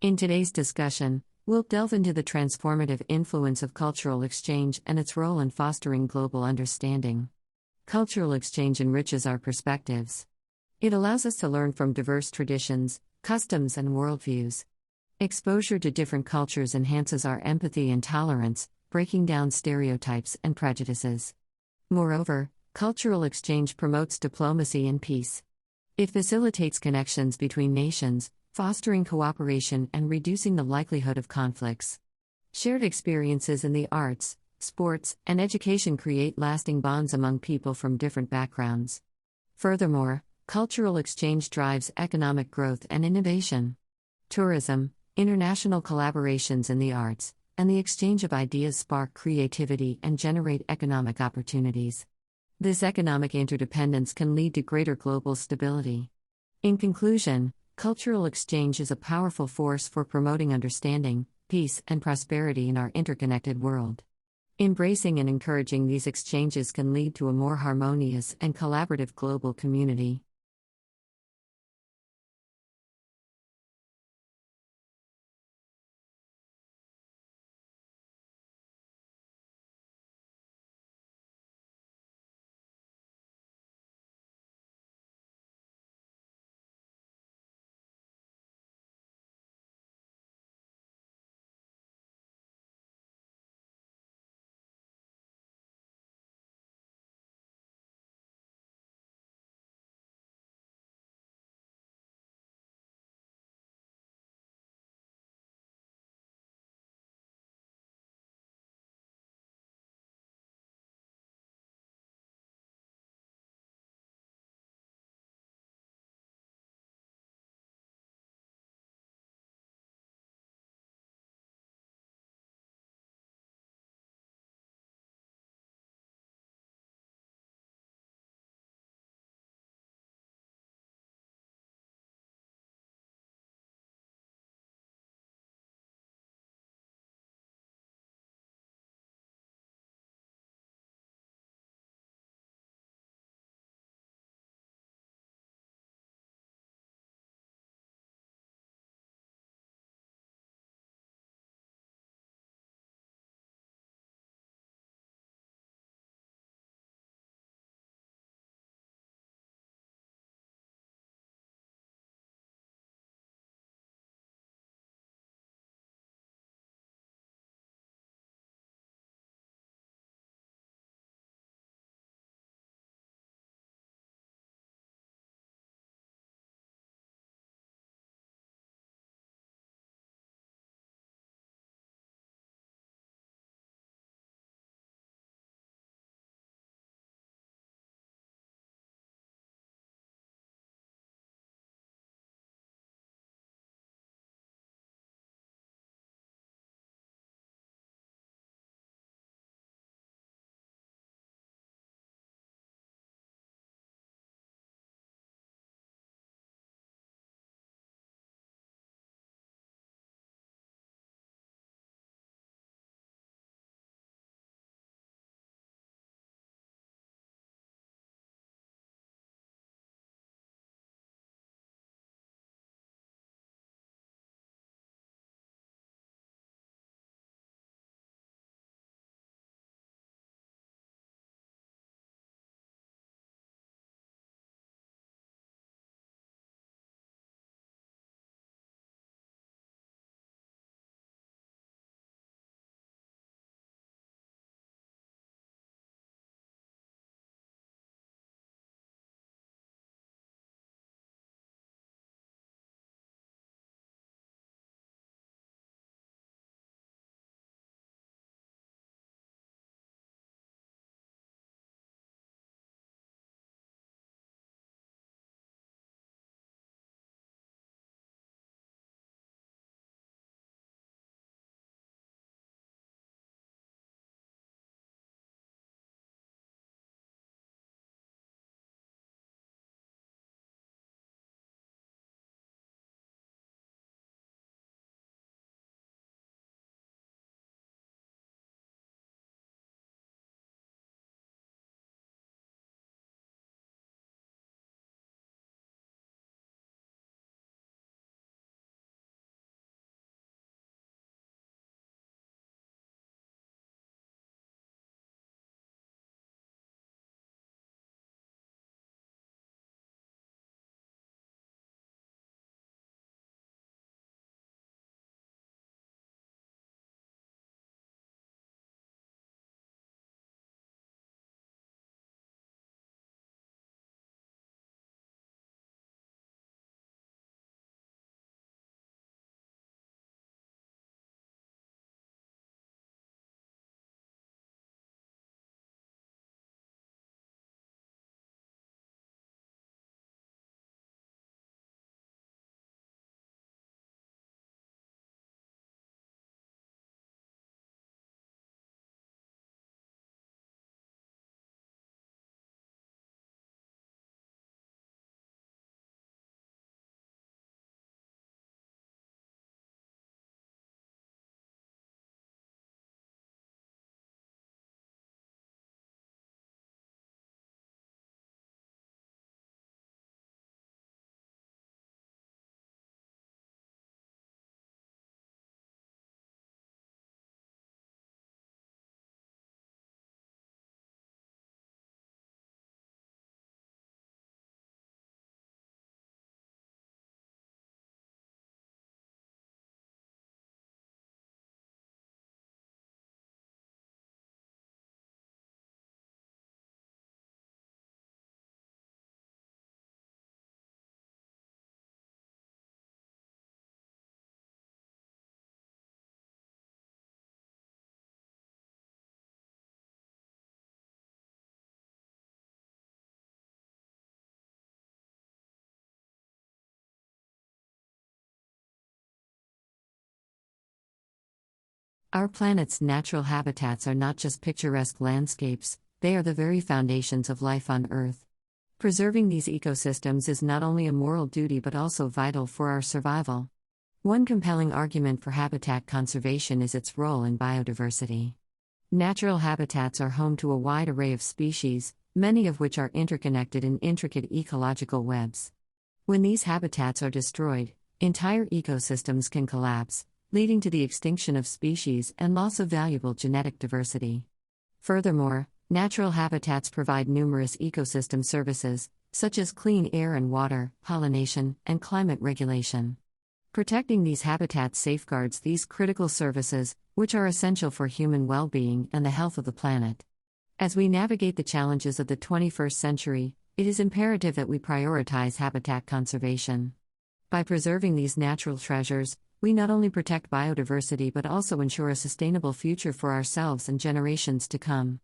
In today's discussion, we'll delve into the transformative influence of cultural exchange and its role in fostering global understanding. Cultural exchange enriches our perspectives. It allows us to learn from diverse traditions, customs, and worldviews. Exposure to different cultures enhances our empathy and tolerance, breaking down stereotypes and prejudices. Moreover, cultural exchange promotes diplomacy and peace. It facilitates connections between nations, fostering cooperation and reducing the likelihood of conflicts. Shared experiences in the arts, sports, and education create lasting bonds among people from different backgrounds. Furthermore, cultural exchange drives economic growth and innovation. Tourism, international collaborations in the arts, and the exchange of ideas spark creativity and generate economic opportunities. This economic interdependence can lead to greater global stability. In conclusion, cultural exchange is a powerful force for promoting understanding, peace, and prosperity in our interconnected world. Embracing and encouraging these exchanges can lead to a more harmonious and collaborative global community. Our planet's natural habitats are not just picturesque landscapes, they are the very foundations of life on Earth. Preserving these ecosystems is not only a moral duty but also vital for our survival. One compelling argument for habitat conservation is its role in biodiversity. Natural habitats are home to a wide array of species, many of which are interconnected in intricate ecological webs. When these habitats are destroyed, entire ecosystems can collapse, leading to the extinction of species and loss of valuable genetic diversity. Furthermore, natural habitats provide numerous ecosystem services, such as clean air and water, pollination, and climate regulation. Protecting these habitats safeguards these critical services, which are essential for human well-being and the health of the planet. As we navigate the challenges of the 21st century, it is imperative that we prioritize habitat conservation. By preserving these natural treasures, we not only protect biodiversity but also ensure a sustainable future for ourselves and generations to come.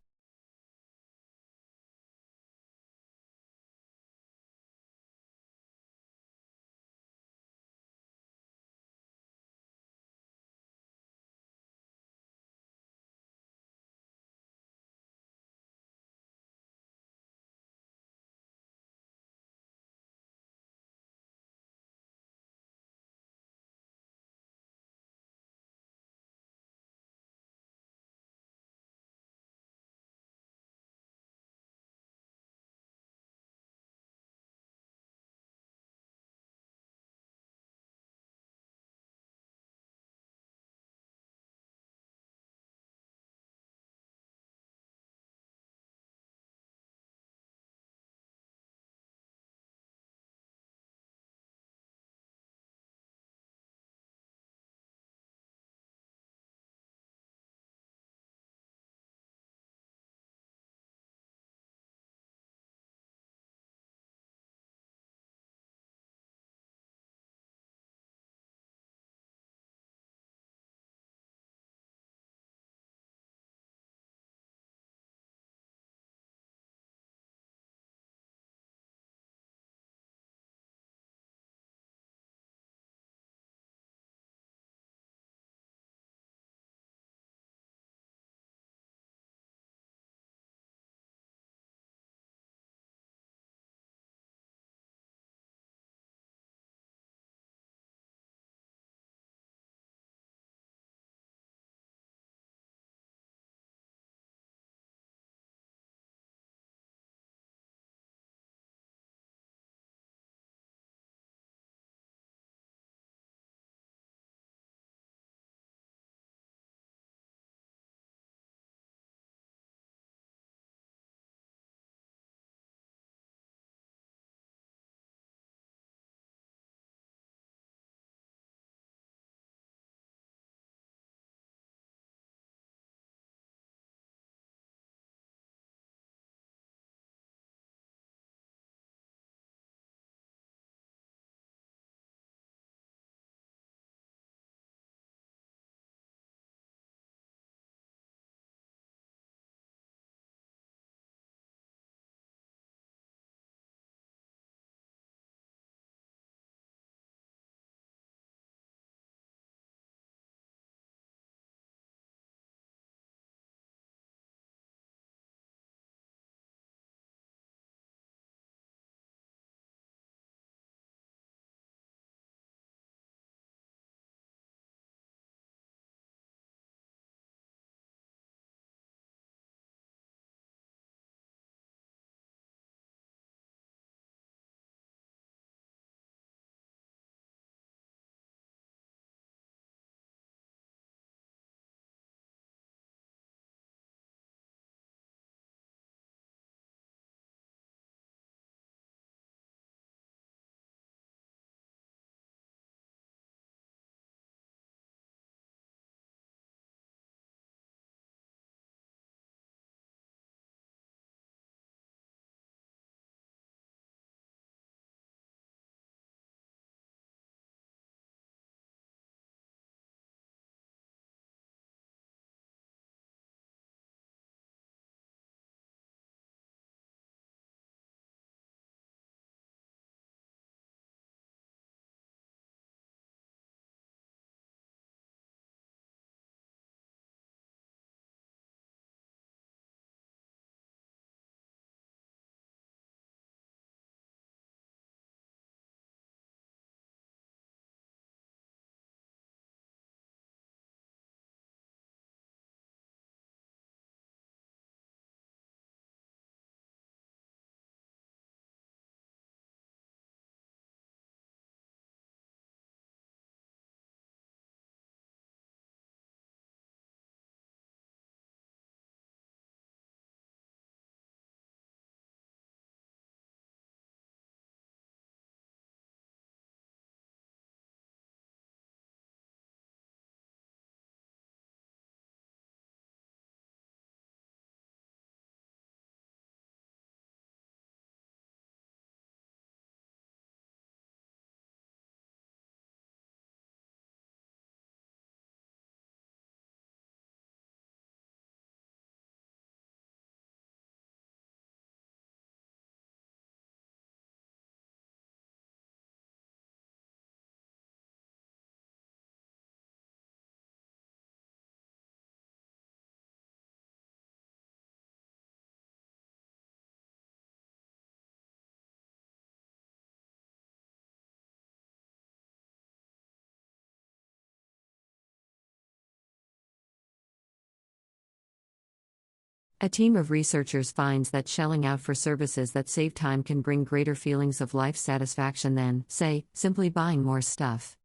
A team of researchers finds that shelling out for services that save time can bring greater feelings of life satisfaction than, say, simply buying more stuff.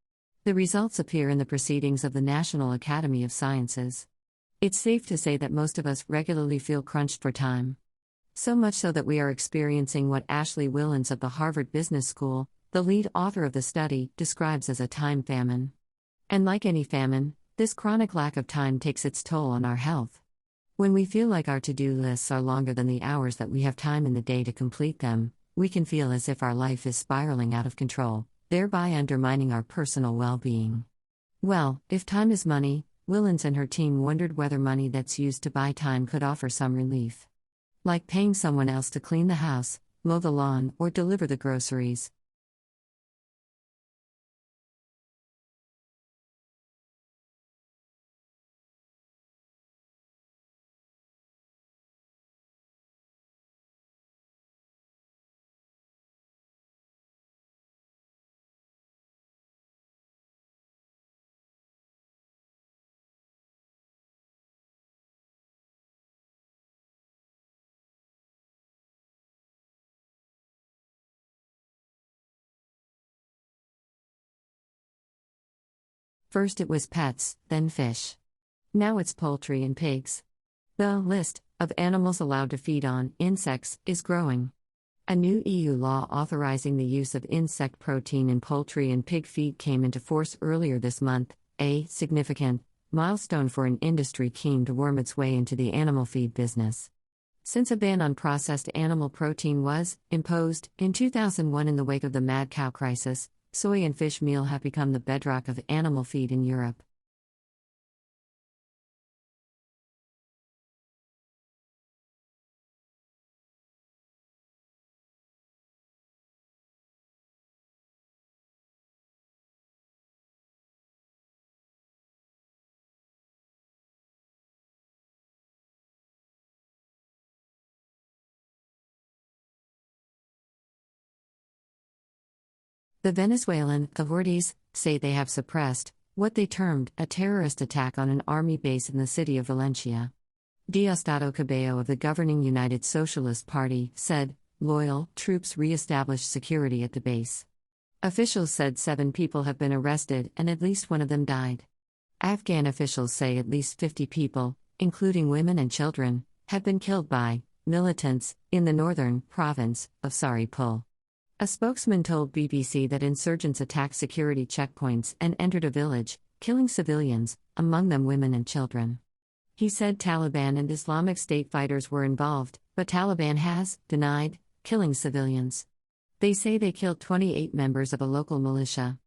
The results appear in the proceedings of the National Academy of Sciences. It's safe to say that most of us regularly feel crunched for time. So much so that we are experiencing what Ashley Willens of the Harvard Business School, the lead author of the study, describes as a time famine. And like any famine, this chronic lack of time takes its toll on our health. When we feel like our to-do lists are longer than the hours that we have time in the day to complete them, we can feel as if our life is spiraling out of control, thereby undermining our personal well-being. Well, if time is money, Willens and her team wondered whether money that's used to buy time could offer some relief. Like paying someone else to clean the house, mow the lawn, or deliver the groceries. First it was pets, then fish. Now it's poultry and pigs. The list of animals allowed to feed on insects is growing. A new EU law authorizing the use of insect protein in poultry and pig feed came into force earlier this month, a significant milestone for an industry keen to worm its way into the animal feed business. Since a ban on processed animal protein was imposed in 2001 in the wake of the mad cow crisis, soy and fish meal have become the bedrock of animal feed in Europe. The Venezuelan authorities say they have suppressed what they termed a terrorist attack on an army base in the city of Valencia. Diosdado Cabello of the governing United Socialist Party said, loyal troops re-established security at the base. Officials said 7 people have been arrested and at least one of them died. Afghan officials say at least 50 people, including women and children, have been killed by militants in the northern province of Saripul. A spokesman told BBC that insurgents attacked security checkpoints and entered a village, killing civilians, among them women and children. He said Taliban and Islamic State fighters were involved, but Taliban has denied killing civilians. They say they killed 28 members of a local militia.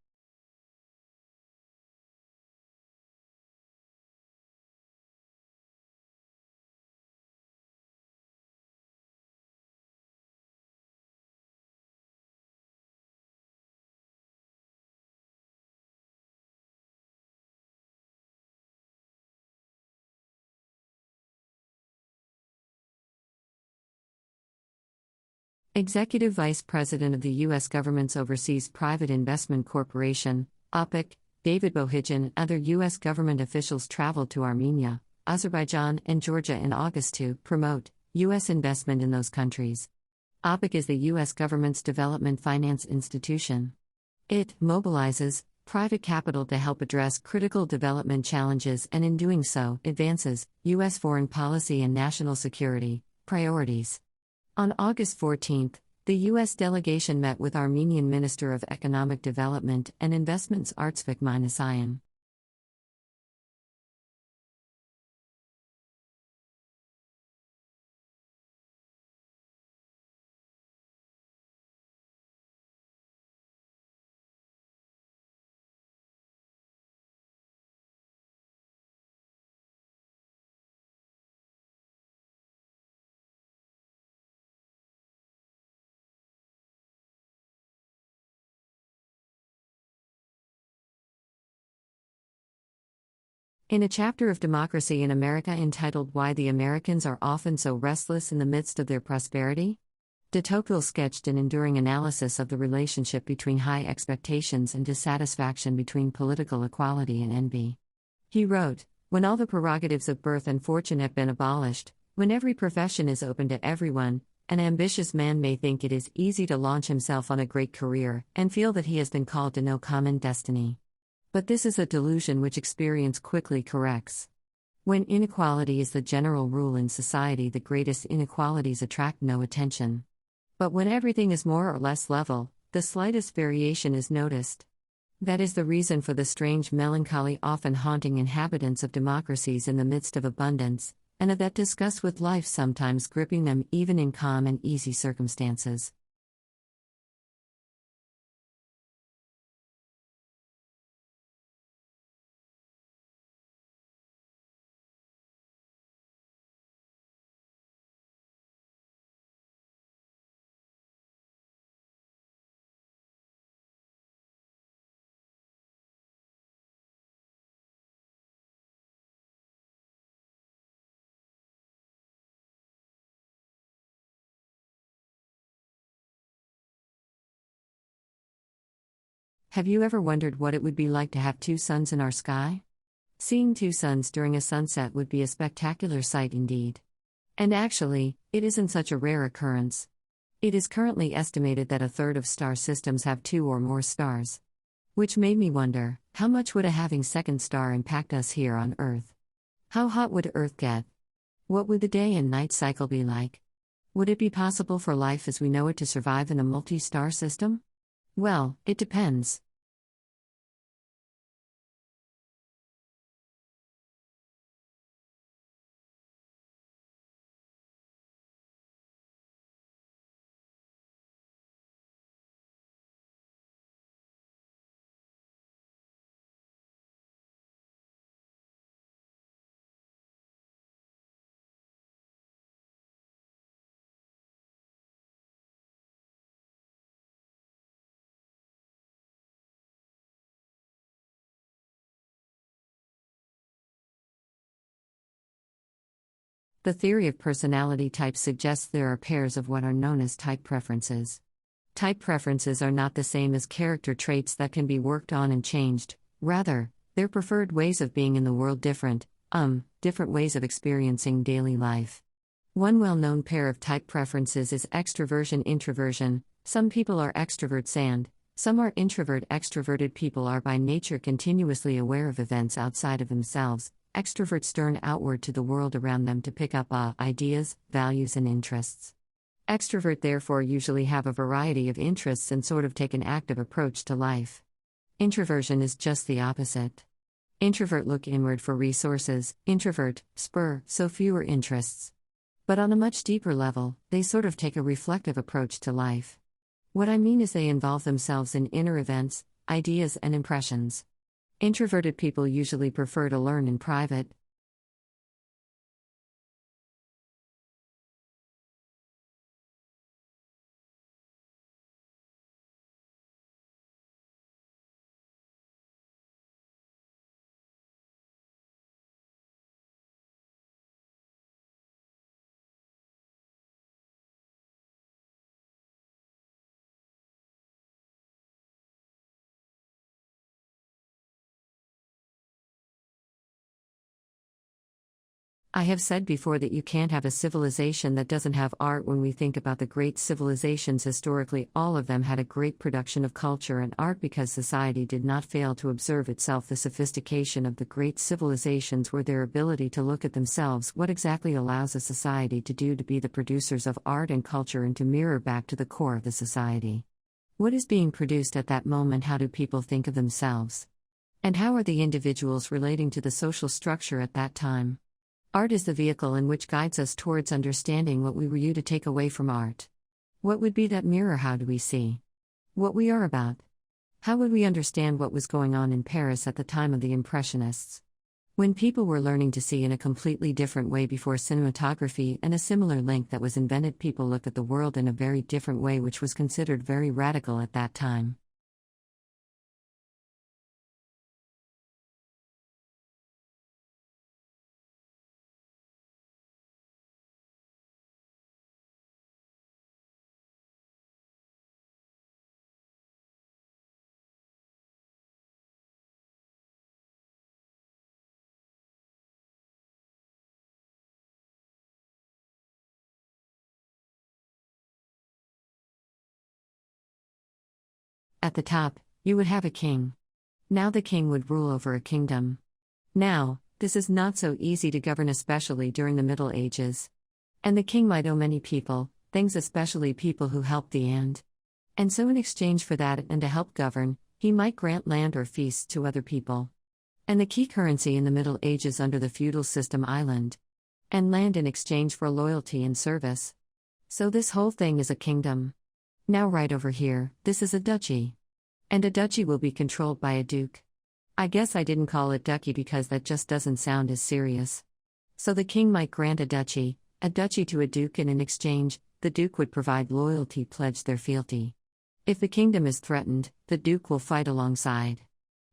Executive Vice President of the U.S. government's Overseas Private Investment Corporation, OPIC, David Bohidjian and other U.S. government officials traveled to Armenia, Azerbaijan, and Georgia in August to promote U.S. investment in those countries. OPIC is the U.S. government's development finance institution. It mobilizes private capital to help address critical development challenges and in doing so, advances U.S. foreign policy and national security priorities. On August 14, the U.S. delegation met with Armenian Minister of Economic Development and Investments Artsvik Minasyan. In a chapter of Democracy in America entitled Why the Americans Are Often So Restless in the Midst of Their Prosperity, de Tocqueville sketched an enduring analysis of the relationship between high expectations and dissatisfaction between political equality and envy. He wrote, when all the prerogatives of birth and fortune have been abolished, When every profession is open to everyone, an ambitious man may think it is easy to launch himself on a great career and feel that he has been called to no common destiny. But this is a delusion which experience quickly corrects. When inequality is the general rule in society, the greatest inequalities attract no attention. But when everything is more or less level, the slightest variation is noticed. That is the reason for the strange melancholy often haunting inhabitants of democracies in the midst of abundance, and of that disgust with life sometimes gripping them even in calm and easy circumstances. Have you ever wondered what it would be like to have two suns in our sky? Seeing two suns during a sunset would be a spectacular sight indeed. And actually, it isn't such a rare occurrence. It is currently estimated that a third of star systems have two or more stars. Which made me wonder, how much would a having second star impact us here on Earth? How hot would Earth get? What would the day and night cycle be like? Would it be possible for life as we know it to survive in a multi-star system? Well, it depends. The theory of personality types suggests there are pairs of what are known as type preferences. Type preferences are not the same as character traits that can be worked on and changed, rather, they're preferred ways of being in the world, different ways of experiencing daily life. One well-known pair of type preferences is extroversion-introversion. Some people are extroverts and some are introvert. Extroverted people are by nature continuously aware of events outside of themselves. Extroverts turn outward to the world around them to pick up ideas, values, and interests. Extrovert therefore usually have a variety of interests and sort of take an active approach to life. Introversion is just the opposite. Introvert look inward for resources, introvert, so fewer interests. But on a much deeper level, they sort of take a reflective approach to life. What I mean is they involve themselves in inner events, ideas, and impressions. Introverted people usually prefer to learn in private. I have said before that you can't have a civilization that doesn't have art. When we think about the great civilizations historically, all of them had a great production of culture and art because society did not fail to observe itself. The sophistication of the great civilizations were their ability to look at themselves. What exactly allows a society to do to be the producers of art and culture and to mirror back to the core of the society? What is being produced at that moment? How do people think of themselves? And how are the individuals relating to the social structure at that time? Art is the vehicle in which guides us towards understanding what we were you to take away from art. What would be that mirror? How do we see what we are about? How would we understand what was going on in Paris at the time of the Impressionists? When people were learning to see in a completely different way before cinematography and a similar link that was invented, people looked at the world in a very different way, which was considered very radical at that time. At the top, you would have a king. Now the king would rule over a kingdom. Now, this is not so easy to govern, especially during the Middle Ages. And the king might owe many people, things, especially people who helped the end. And so in exchange for that and to help govern, he might grant land or feasts to other people. And the key currency in the Middle Ages under the feudal system, island. And land in exchange for loyalty and service. So this whole thing is a kingdom. Now right over here, this is a duchy. And a duchy will be controlled by a duke. I guess I didn't call it duchy because that just doesn't sound as serious. So the king might grant a duchy to a duke, and in exchange, the duke would provide loyalty, pledge their fealty. If the kingdom is threatened, the duke will fight alongside.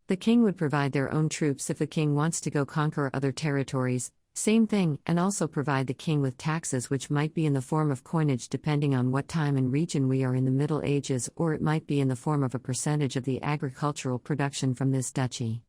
The king would provide their own troops if the king wants to go conquer other territories, same thing, and also provide the king with taxes, which might be in the form of coinage depending on what time and region we are in the Middle Ages, or it might be in the form of a percentage of the agricultural production from this duchy.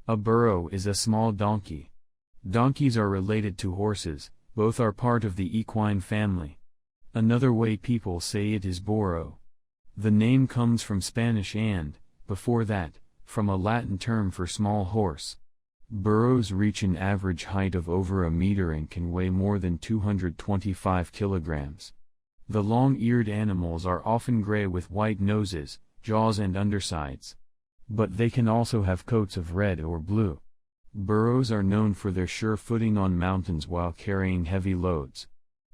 A burro is a small donkey. Donkeys are related to horses, both are part of the equine family. Another way people say it is burro. The name comes from Spanish and, before that, from a Latin term for small horse. Burros reach an average height of over a meter and can weigh more than 225 kilograms. The long-eared animals are often gray with white noses, jaws and undersides. But they can also have coats of red or blue. Burros are known for their sure footing on mountains while carrying heavy loads.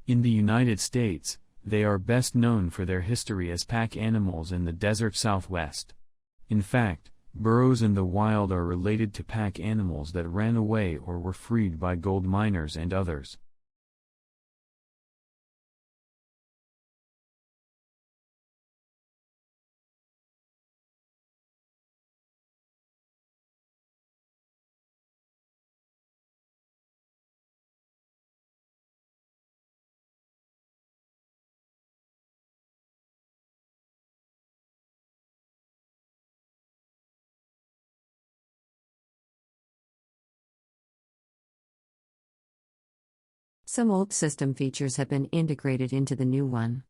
In the United States, they are best known for their history as pack animals in the desert Southwest. In fact, burros in the wild are related to pack animals that ran away or were freed by gold miners and others. Some old system features have been integrated into the new one.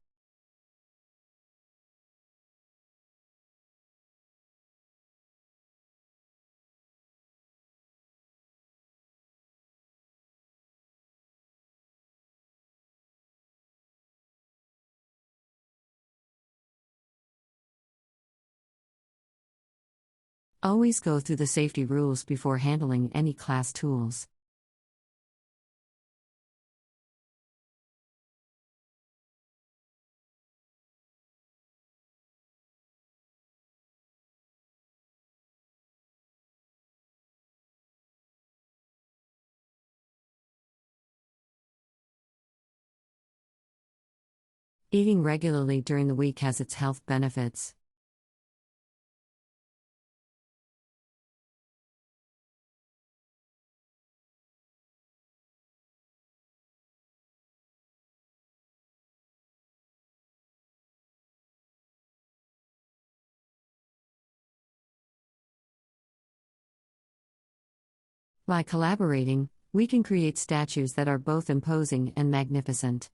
Always go through the safety rules before handling any class tools. Eating regularly during the week has its health benefits. By collaborating, we can create statues that are both imposing and magnificent.